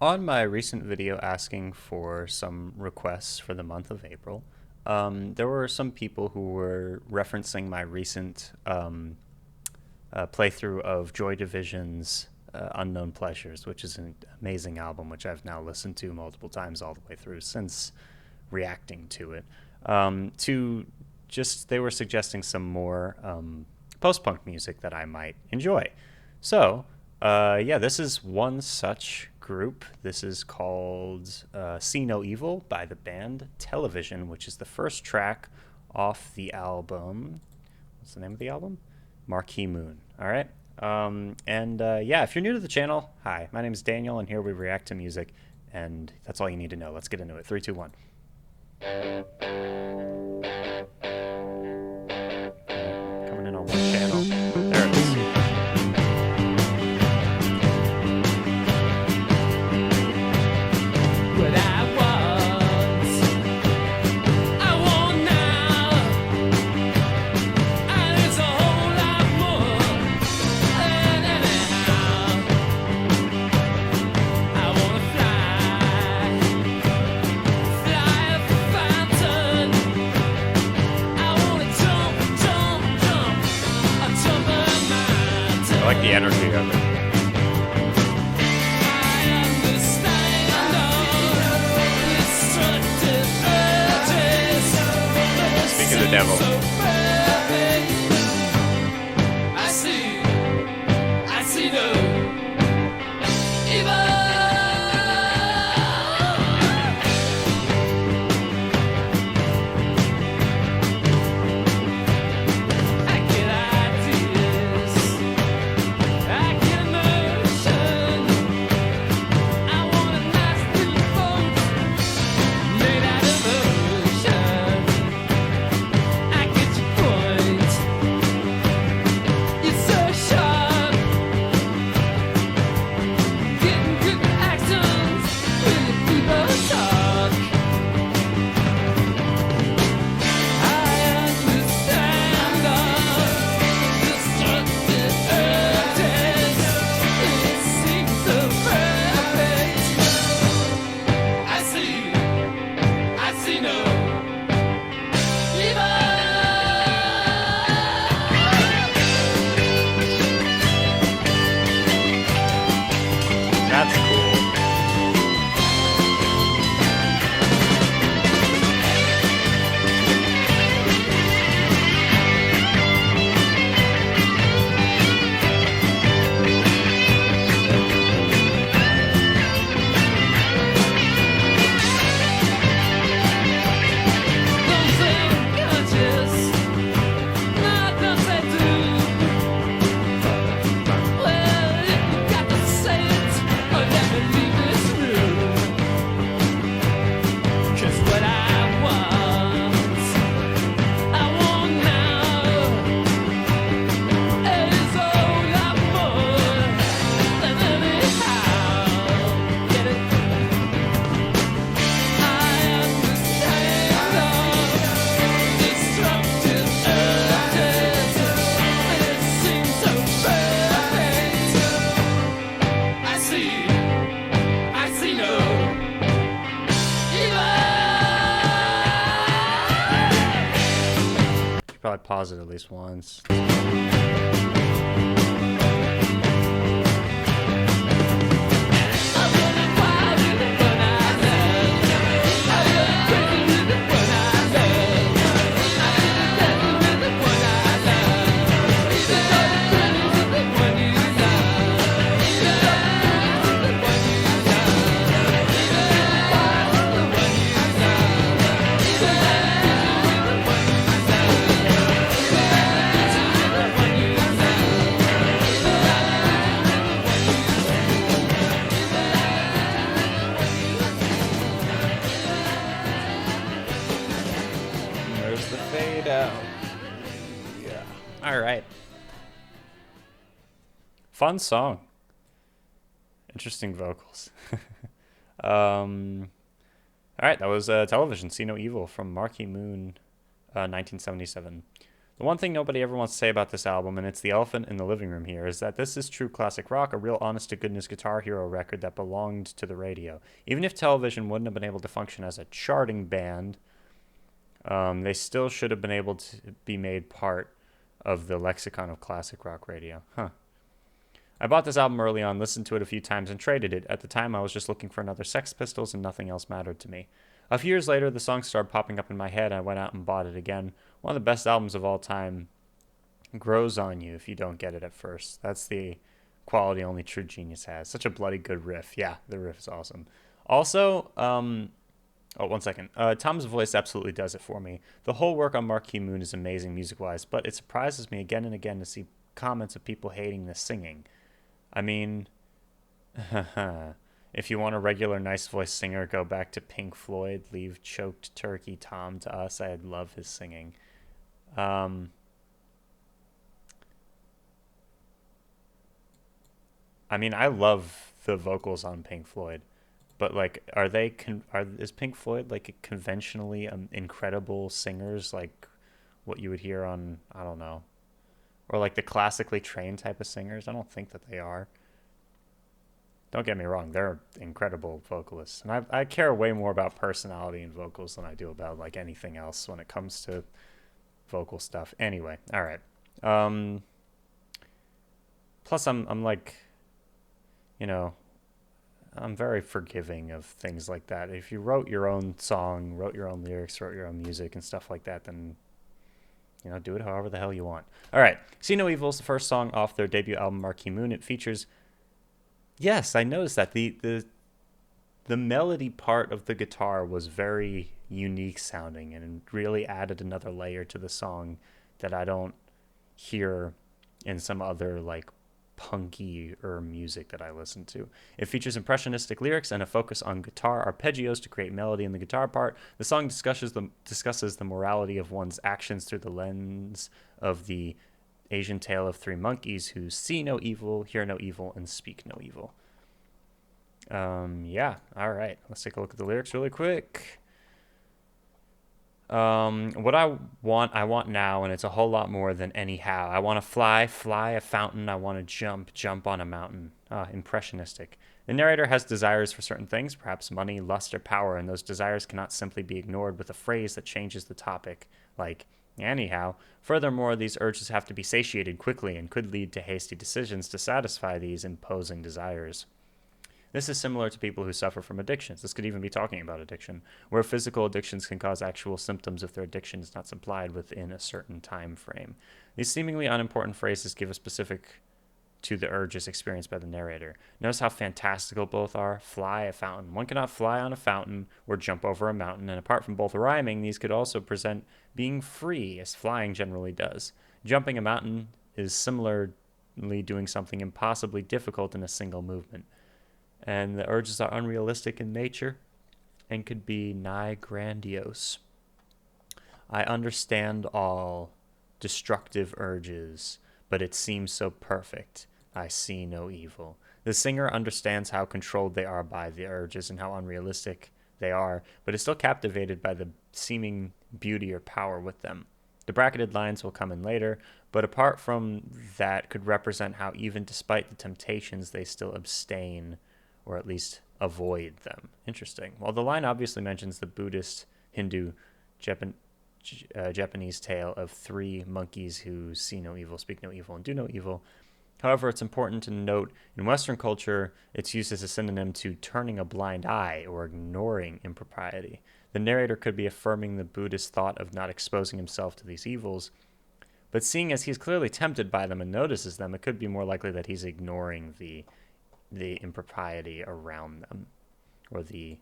On my recent video asking for some requests for the month of April, there were some people who were referencing my recent playthrough of Joy Division's Unknown Pleasures, which is an amazing album, which I've now listened to multiple times all the way through since reacting to it. They were suggesting some more post-punk music that I might enjoy. So, yeah, this is one such group. This is called See No Evil by the band Television, which is the first track off the album. What's the name of the album? Marquee Moon. All right. Yeah, if you're new to the channel, hi, my name is Daniel, and here we react to music, and that's all you need to know. Let's get into it. 3, 2, 1. Coming in on one channel. There it is. I like the energy of it. Speak of the devil. That's cool. Probably pause it at least once. There's the fade out. Yeah. All right. Fun song. Interesting vocals. All right, that was Television, See No Evil from Marquee Moon, 1977. The one thing nobody ever wants to say about this album, and it's the elephant in the living room here, is that this is true classic rock, a real honest to goodness Guitar Hero record that belonged to the radio. Even if television wouldn't have been able to function as a charting band, they still should have been able to be made part of the lexicon of classic rock radio. Huh. I bought this album early on, listened to it a few times, and traded it. At the time, I was just looking for another Sex Pistols, and nothing else mattered to me. A few years later, the song started popping up in my head, and I went out and bought it again. One of the best albums of all time grows on you if you don't get it at first. That's the quality only true genius has. Such a bloody good riff. Yeah, the riff is awesome. Also, oh, one second. Tom's voice absolutely does it for me. The whole work on Marquee Moon is amazing music-wise, but it surprises me again and again to see comments of people hating the singing. I mean, if you want a regular nice voice singer, go back to Pink Floyd. Leave choked turkey Tom to us. I love his singing. I mean, I love the vocals on Pink Floyd, but like, is Pink Floyd like conventionally incredible singers like what you would hear on, I don't know, or like the classically trained type of singers? I don't think that they are. Don't get me wrong, they're incredible vocalists, and I care way more about personality and vocals than I do about like anything else when it comes to vocal stuff. Anyway, all right. Um, Plus, I'm like, you know, I'm very forgiving of things like that. If you wrote your own song, wrote your own lyrics, wrote your own music and stuff like that, then do it however the hell you want. All right, See No Evil is the first song off their debut album Marquee Moon. It features, yes, I noticed that the melody part of the guitar was very unique sounding and really added another layer to the song that I don't hear in some other like punky or music that I listen to. It features impressionistic lyrics and a focus on guitar arpeggios to create melody in the guitar part. The song discusses the morality of one's actions through the lens of the Asian tale of three monkeys who see no evil, hear no evil, and speak no evil. Yeah, all right. Let's take a look at the lyrics really quick. What I want now, and it's a whole lot more than anyhow. I want to fly a fountain. I want to jump on a mountain. Impressionistic. The narrator has desires for certain things, perhaps money, lust, or power, and those desires cannot simply be ignored with a phrase that changes the topic, like, anyhow. Furthermore, these urges have to be satiated quickly and could lead to hasty decisions to satisfy these imposing desires. This is similar to people who suffer from addictions. This could even be talking about addiction, where physical addictions can cause actual symptoms if their addiction is not supplied within a certain time frame. These seemingly unimportant phrases give a specific to the urges experienced by the narrator. Notice how fantastical both are. Fly a fountain. One cannot fly on a fountain or jump over a mountain, and apart from both rhyming, these could also present being free, as flying generally does. Jumping a mountain is similarly doing something impossibly difficult in a single movement. And the urges are unrealistic in nature and could be nigh grandiose. I understand all destructive urges, but it seems so perfect. I see no evil. The singer understands how controlled they are by the urges and how unrealistic they are, but is still captivated by the seeming beauty or power with them. The bracketed lines will come in later, but apart from that could represent how even despite the temptations they still abstain or at least avoid them. Interesting. Well, the line obviously mentions the Buddhist, Hindu, Japanese tale of three monkeys who see no evil, speak no evil, and do no evil. However, it's important to note in Western culture, it's used as a synonym to turning a blind eye or ignoring impropriety. The narrator could be affirming the Buddhist thought of not exposing himself to these evils, but seeing as he's clearly tempted by them and notices them, it could be more likely that he's ignoring the impropriety around them or the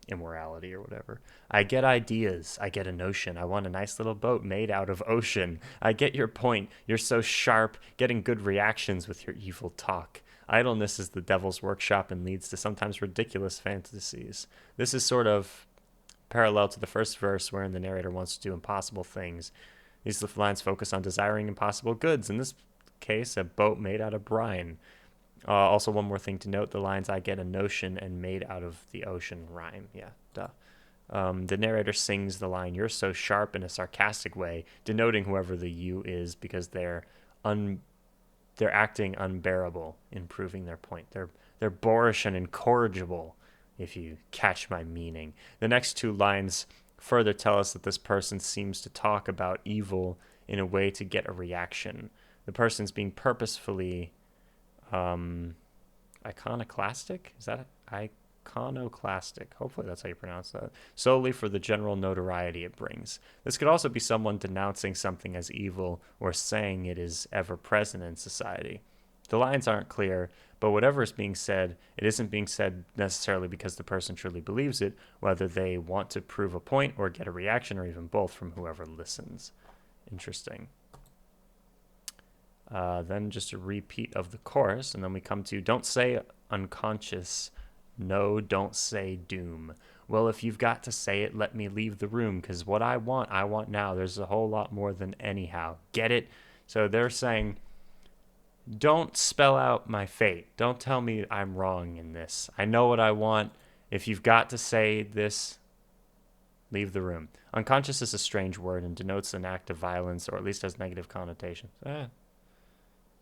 immorality or whatever. I get ideas. I get a notion. I want a nice little boat made out of ocean. I get your point. You're so sharp, getting good reactions with your evil talk. Idleness is the devil's workshop and leads to sometimes ridiculous fantasies. This is sort of parallel to the first verse wherein the narrator wants to do impossible things. These lines focus on desiring impossible goods. In this case, a boat made out of brine. Also, one more thing to note, the lines I get a notion and made out of the ocean rhyme. Yeah, duh. The narrator sings the line, "You're so sharp," in a sarcastic way, denoting whoever the you is because they're acting unbearable in proving their point. They're boorish and incorrigible, if you catch my meaning. The next two lines further tell us that this person seems to talk about evil in a way to get a reaction. The person's being purposefully iconoclastic? Is that iconoclastic? Hopefully that's how you pronounce that. Solely for the general notoriety it brings. This could also be someone denouncing something as evil or saying it is ever present in society. The lines aren't clear, but whatever is being said, it isn't being said necessarily because the person truly believes it, whether they want to prove a point or get a reaction or even both from whoever listens. Interesting. Then just a repeat of the chorus, and then we come to "Don't say unconscious, no, don't say doom. Well, if you've got to say it, let me leave the room, because what I want now. There's a whole lot more than anyhow. Get it?" So they're saying, don't spell out my fate. Don't tell me I'm wrong in this. I know what I want. If you've got to say this, leave the room. Unconscious is a strange word and denotes an act of violence, or at least has negative connotations.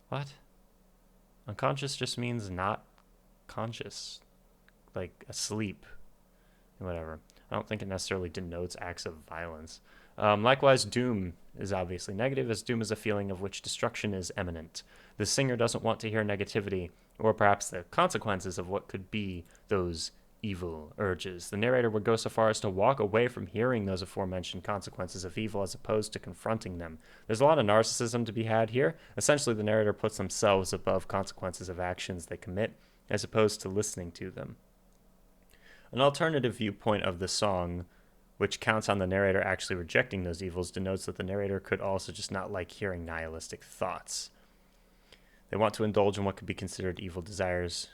What? Unconscious just means not conscious, like asleep, whatever. I don't think it necessarily denotes acts of violence. Likewise, doom is obviously negative, as doom is a feeling of which destruction is imminent. The singer doesn't want to hear negativity, or perhaps the consequences of what could be those evil urges. The narrator would go so far as to walk away from hearing those aforementioned consequences of evil as opposed to confronting them. There's a lot of narcissism to be had here. Essentially, the narrator puts themselves above consequences of actions they commit, as opposed to listening to them. An alternative viewpoint of the song, which counts on the narrator actually rejecting those evils, denotes that the narrator could also just not like hearing nihilistic thoughts. They want to indulge in what could be considered evil desires.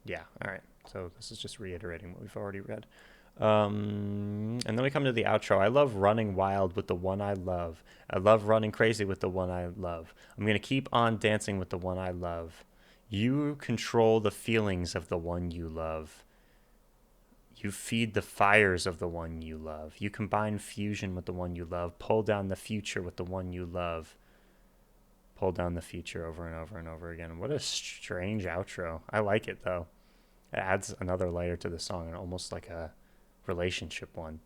Yeah, all right. So this is just reiterating what we've already read. And then we come to the outro. I love running wild with the one I love. I love running crazy with the one I love. I'm going to keep on dancing with the one I love. You control the feelings of the one you love. You feed the fires of the one you love. You combine fusion with the one you love. Pull down the future with the one you love. Pull down the future over and over and over again. What a strange outro. I like it, though. It adds another layer to the song, and almost like a relationship one.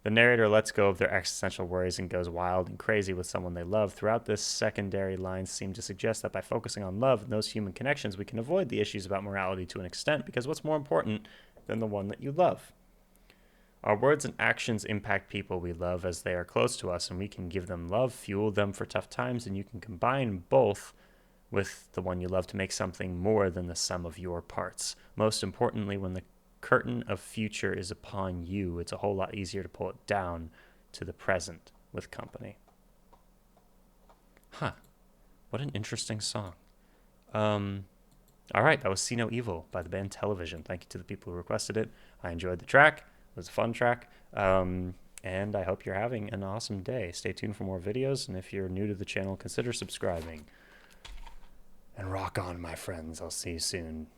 The narrator lets go of their existential worries and goes wild and crazy with someone they love. Throughout this, secondary lines seem to suggest that by focusing on love and those human connections, we can avoid the issues about morality to an extent, because what's more important than the one that you love? Our words and actions impact people we love as they are close to us, and we can give them love, fuel them for tough times, and you can combine both with the one you love to make something more than the sum of your parts. Most importantly, when the curtain of future is upon you, it's a whole lot easier to pull it down to the present with company. What an interesting song. All right, that was See No Evil by the band Television. Thank you to the people who requested it. I enjoyed the track. It was a fun track. And I hope you're having an awesome day. Stay tuned for more videos, and if you're new to the channel, consider subscribing. And rock on, my friends. I'll see you soon.